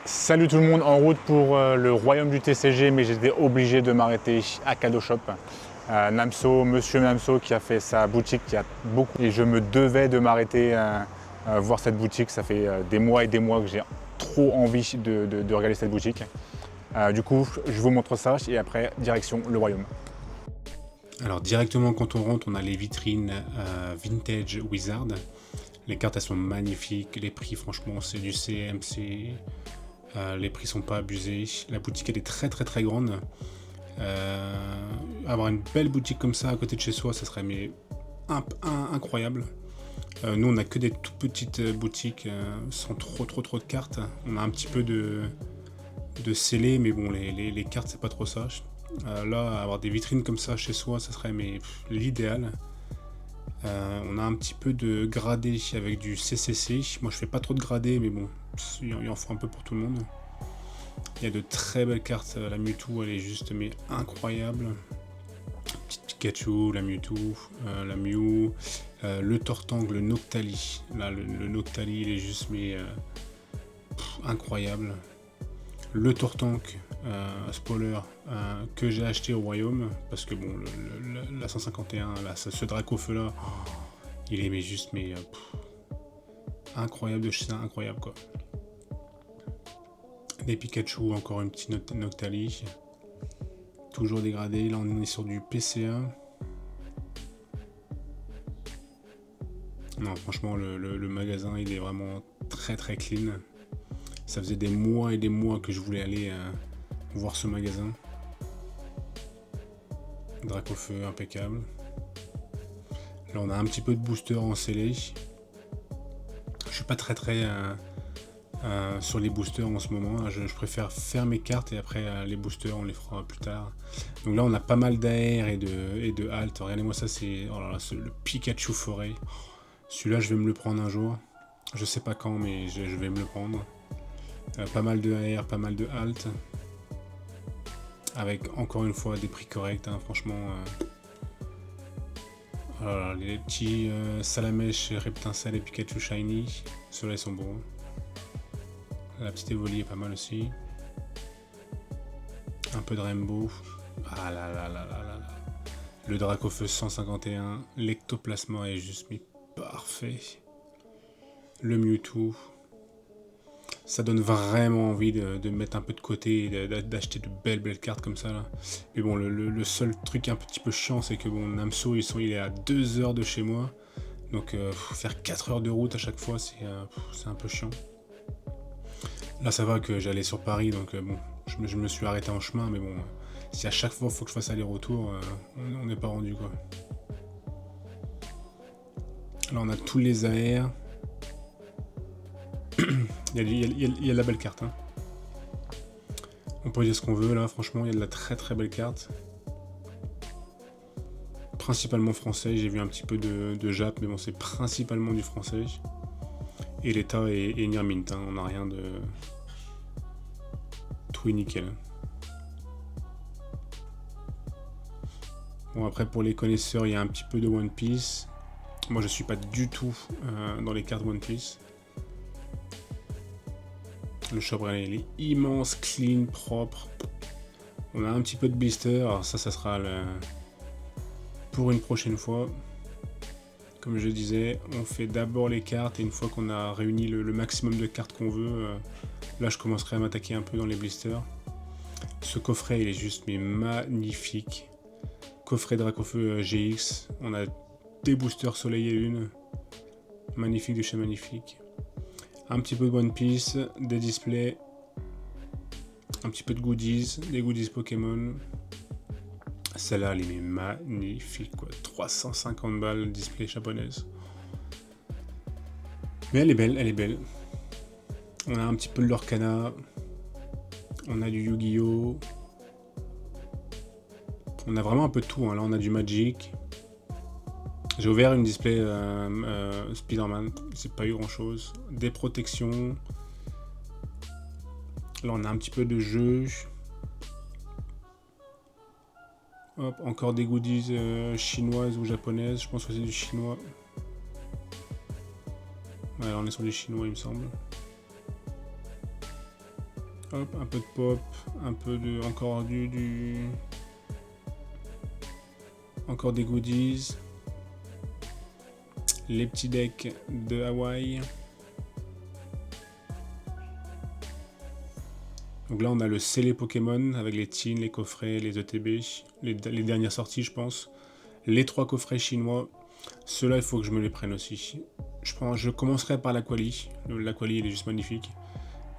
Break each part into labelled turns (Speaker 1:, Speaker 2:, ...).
Speaker 1: Salut tout le monde, en route pour le royaume du TCG, mais j'étais obligé de m'arrêter à Cadeau Shop. Namso, monsieur Namso qui a fait sa boutique il y a beaucoup, et je me devais de m'arrêter voir cette boutique. Ça fait des mois et des mois que j'ai trop envie de regarder cette boutique. Du coup, je vous montre ça et après, direction le royaume.
Speaker 2: Alors directement quand on rentre, on a les vitrines Vintage Wizard. Les cartes elles sont magnifiques, les prix franchement c'est du CMC, les prix sont pas abusés. La boutique elle est très grande. Avoir une belle boutique comme ça à côté de chez soi, ça serait incroyable. Nous on a que des tout petites boutiques sans trop de cartes. On a un petit peu de scellé, mais bon les cartes c'est pas trop ça. Là, avoir des vitrines comme ça chez soi, ça serait l'idéal. On a un petit peu de gradé avec du CCC. Moi, je fais pas trop de gradé, mais bon, il en faut un peu pour tout le monde. Il y a de très belles cartes. La Mewtwo, elle est juste incroyable. Petite Pikachu, la Mewtwo, la Mew, le Tortangle, le Noctali. Là, le Noctali, il est juste incroyable. Le Tortank, spoiler, que j'ai acheté au royaume, parce que bon, la 151, là, ce Dracofeu là, il est incroyable de chez ça, incroyable quoi. Des Pikachu, encore une petite Noctali, toujours dégradé. Là on est sur du PCA. Non, franchement, le magasin il est vraiment très clean. Ça faisait des mois et des mois que je voulais aller voir ce magasin. Dracofeu, impeccable. Là, on a un petit peu de booster en scellé. Je suis pas très sur les boosters en ce moment. Je préfère faire mes cartes et après les boosters, on les fera plus tard. Donc là, on a pas mal d'AR et de halt. Regardez-moi ça, c'est le Pikachu forêt. Celui-là, je vais me le prendre un jour. Je sais pas quand, mais je vais me le prendre. Pas mal de AR, pas mal de halt. Avec encore une fois des prix corrects, hein, franchement. Alors, les petits Salamèche, Reptincelle et Pikachu Shiny, ceux-là ils sont bons. La petite Evoli est pas mal aussi. Un peu de Rainbow. Ah là. Le Dracofeu 151, l'Ectoplasma est juste parfait. Le Mewtwo. Ça donne vraiment envie de mettre un peu de côté et d'acheter de belles cartes comme ça là. Mais bon, le seul truc un petit peu chiant, c'est que bon, Namso il est à 2 heures de chez moi. Donc faire 4 heures de route à chaque fois, c'est un peu chiant. Là ça va que j'allais sur Paris, donc bon, je me suis arrêté en chemin, mais bon, si à chaque fois il faut que je fasse aller-retour, on n'est pas rendu quoi. Là on a tous les AR. Il y a de la belle carte. Hein. On peut dire ce qu'on veut là, franchement, il y a de la très belle carte. Principalement français, j'ai vu un petit peu de Jap, mais bon, c'est principalement du français. Et l'état est near mint, hein. On n'a rien de. Tout est nickel. Bon, après, pour les connaisseurs, il y a un petit peu de One Piece. Moi, je suis pas du tout dans les cartes One Piece. Le shop, il est immense, clean, propre. On a un petit peu de blister. Alors ça sera pour une prochaine fois. Comme je disais, on fait d'abord les cartes et une fois qu'on a réuni le maximum de cartes qu'on veut, là je commencerai à m'attaquer un peu dans les blisters. Ce coffret, il est juste magnifique. Coffret Dracofeu GX. On a des boosters Soleil et Lune. Magnifique de chez magnifique. Un petit peu de One Piece, des displays, un petit peu de goodies, des goodies Pokémon. Celle-là, elle est magnifique, quoi. 350 balles, display japonaise. Mais elle est belle. On a un petit peu de Lorcana. On a du Yu-Gi-Oh! On a vraiment un peu de tout, hein. Là, on a du Magic. J'ai ouvert une display Spider-Man, c'est pas eu grand chose. Des protections. Là on a un petit peu de jeu. Hop, encore des goodies chinoises ou japonaises, je pense que c'est du chinois. Ouais, on est sur du chinois il me semble. Hop, un peu de pop, un peu de... encore encore des goodies. Les petits decks de Hawaï. Donc là on a le scellé Pokémon avec les teens, les coffrets, les ETB, les dernières sorties je pense. Les 3 coffrets chinois. Ceux-là il faut que je me les prenne aussi. Je commencerai par l'Aquali. L'Aquali il est juste magnifique.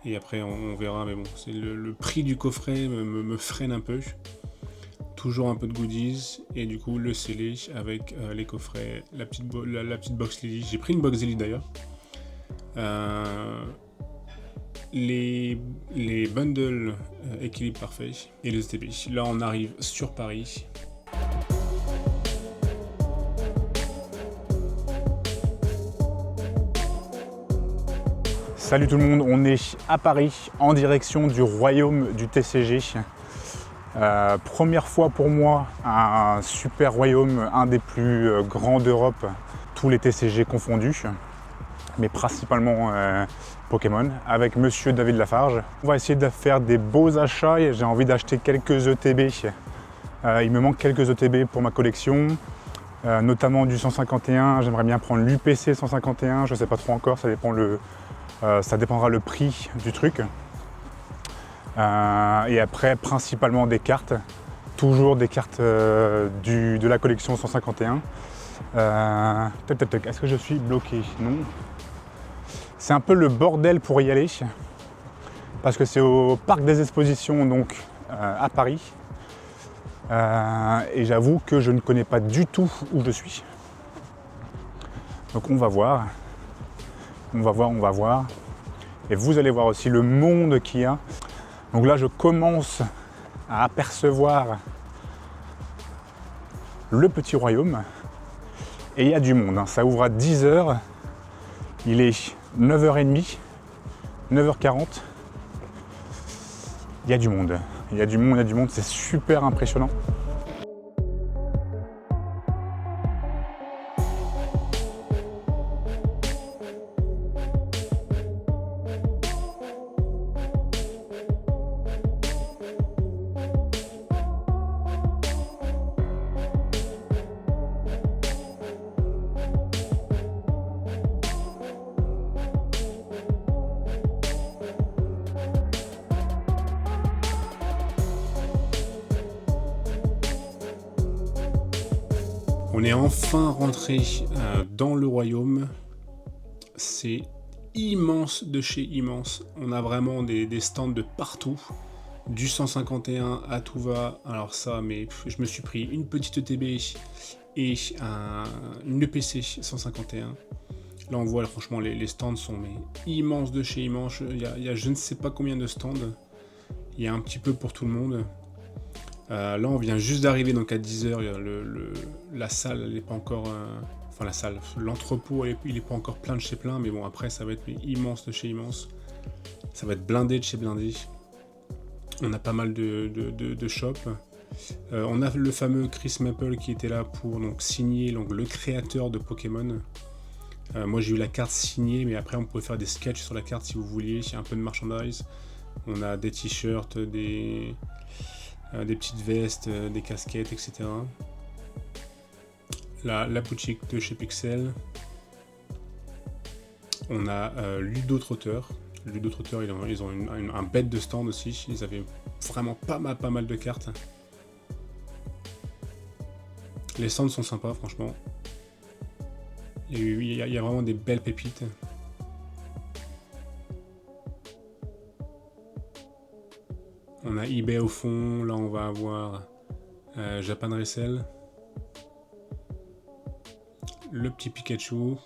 Speaker 2: Et après on verra, mais bon, c'est le prix du coffret me freine un peu. Toujours un peu de goodies, et du coup le scellé avec les coffrets, la petite box Lily. J'ai pris une box Lily d'ailleurs. Les bundles équilibre parfait et les ETB. Là on arrive sur Paris.
Speaker 1: Salut tout le monde, on est à Paris en direction du royaume du TCG. Première fois pour moi, un super royaume, un des plus grands d'Europe, tous les TCG confondus, mais principalement Pokémon, avec Monsieur David Lafarge. On va essayer de faire des beaux achats et j'ai envie d'acheter quelques ETB. Il me manque quelques ETB pour ma collection, notamment du 151. J'aimerais bien prendre l'UPC 151, je ne sais pas trop encore, ça dépendra le prix du truc. Et après, principalement des cartes, toujours des cartes de la collection 151. Est-ce que je suis bloqué? Non. C'est un peu le bordel pour y aller, parce que c'est au Parc des Expositions, donc à Paris. Et j'avoue que je ne connais pas du tout où je suis. Donc on va voir. On va voir. Et vous allez voir aussi le monde qu'il y a. Donc là, je commence à apercevoir le petit royaume. Et il y a du monde. Ça ouvre à 10h. Il est 9h30, 9h40. Il y a du monde. Il y a du monde. C'est super impressionnant.
Speaker 2: On est enfin rentré dans le royaume. C'est immense de chez immense. On a vraiment des stands de partout. Du 151 à tout va. Alors ça, mais je me suis pris une petite ETB et une EPC 151. Là on voit franchement les stands sont immenses de chez immense. Il y a je ne sais pas combien de stands. Il y a un petit peu pour tout le monde. Là on vient juste d'arriver, donc à 10h, la salle elle n'est pas encore... enfin la salle, l'entrepôt il n'est pas encore plein de chez plein, mais bon après ça va être immense de chez immense. Ça va être blindé de chez blindé. On a pas mal de shops. On a le fameux Chris Maple qui était là pour donc, signer donc, le créateur de Pokémon. Moi j'ai eu la carte signée, mais après on pouvait faire des sketchs sur la carte si vous vouliez. Il y a un peu de merchandise. On a des t-shirts, des petites vestes, des casquettes, etc. La boutique de chez Pixel. On a Ludo Trotter. Ludo Trotter, ils ont un bête de stand aussi. Ils avaient vraiment pas mal de cartes. Les stands sont sympas, franchement. Il y a vraiment des belles pépites. On a eBay au fond, là on va avoir Japan Resell, le petit Pikachu,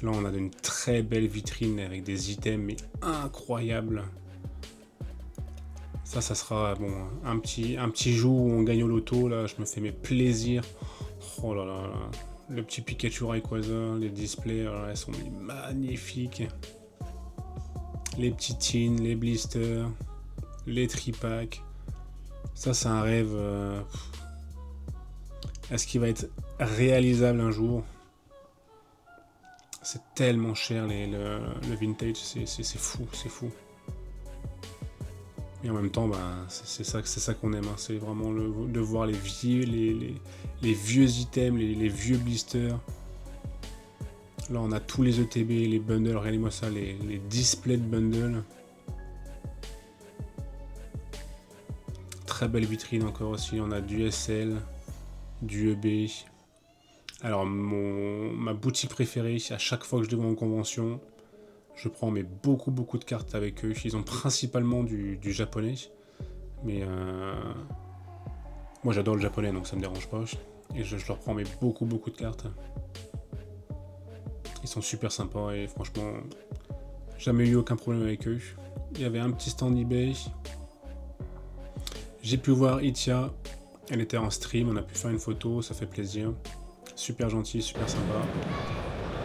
Speaker 2: là on a une très belle vitrine avec des items mais incroyables. Ça sera bon un petit jour où on gagne au loto, là je me fais mes plaisirs. Oh là là là. Le petit Pikachu Rayquaza, les displays, alors, elles sont magnifiques. Les petits teens, les blisters, les tripacks. Ça, c'est un rêve. Est-ce qu'il va être réalisable un jour? C'est tellement cher le vintage, c'est fou, c'est fou. Et en même temps, c'est ça qu'on aime, hein. C'est vraiment de voir les vieux items, les vieux blisters. Là, on a tous les ETB, les bundles, regardez-moi ça, les displays de bundles. Très belle vitrine encore aussi, on a du SL, du EB. Alors, ma boutique préférée, à chaque fois que je vais en convention, je prends beaucoup de cartes avec eux. Ils ont principalement du japonais. Mais moi j'adore le japonais, donc ça me dérange pas. Et je leur prends beaucoup de cartes. Ils sont super sympas et franchement, jamais eu aucun problème avec eux. Il y avait un petit stand eBay. J'ai pu voir Itia. Elle était en stream, on a pu faire une photo, ça fait plaisir. Super gentil, super sympa.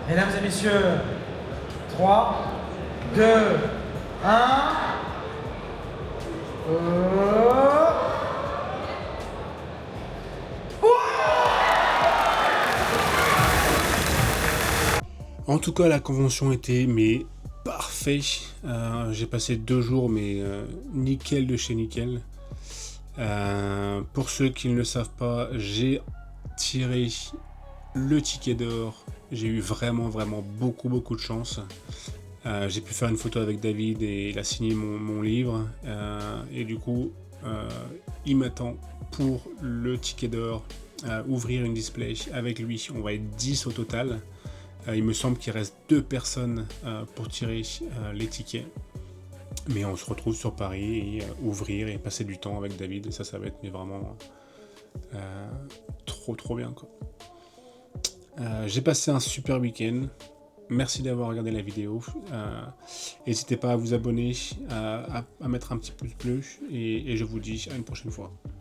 Speaker 3: Mesdames et messieurs, 3, 2, 1.
Speaker 2: En tout cas, la convention était parfait. J'ai passé 2 jours, nickel de chez nickel. Pour ceux qui ne le savent pas, j'ai tiré le ticket d'or. J'ai eu vraiment beaucoup de chance. J'ai pu faire une photo avec David et il a signé mon livre. Et du coup, il m'attend pour le ticket d'or, ouvrir une display avec lui. On va être 10 au total. Il me semble qu'il reste 2 personnes pour tirer les tickets. Mais on se retrouve sur Paris et ouvrir et passer du temps avec David. Et ça va être vraiment trop bien, quoi. J'ai passé un super week-end. Merci d'avoir regardé la vidéo. N'hésitez pas à vous abonner, à mettre un petit pouce bleu. Et je vous dis à une prochaine fois.